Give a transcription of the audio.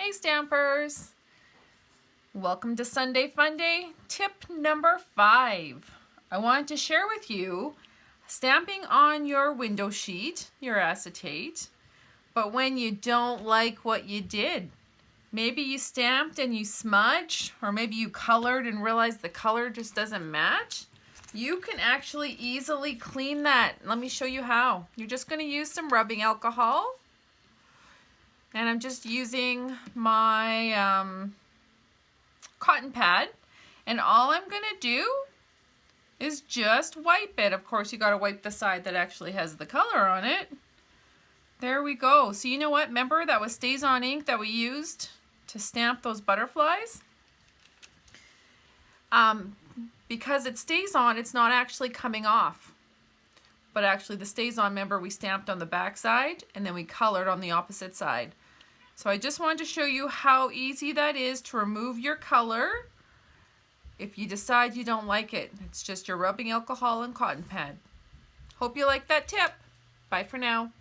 Hi Stampers! Welcome to Sunday Funday. Tip number 5. I wanted to share with you stamping on your window sheet, your acetate, but when you don't like what you did. Maybe you stamped and you smudged, or maybe you colored and realized the color just doesn't match. You can actually easily clean that. Let me show you how. You're just going to use some rubbing alcohol. And I'm just using my cotton pad. And all I'm going to do is just wipe it. Of course, you got to wipe the side that actually has the color on it. There we go. So you know what? Remember that was StazOn ink that we used to stamp those butterflies? Because it stays on, it's not actually coming off. But actually the StazOn, remember, we stamped on the back side and then we colored on the opposite side. So I just wanted to show you how easy that is to remove your color if you decide you don't like it. It's just your rubbing alcohol and cotton pad. Hope you like that tip. Bye for now.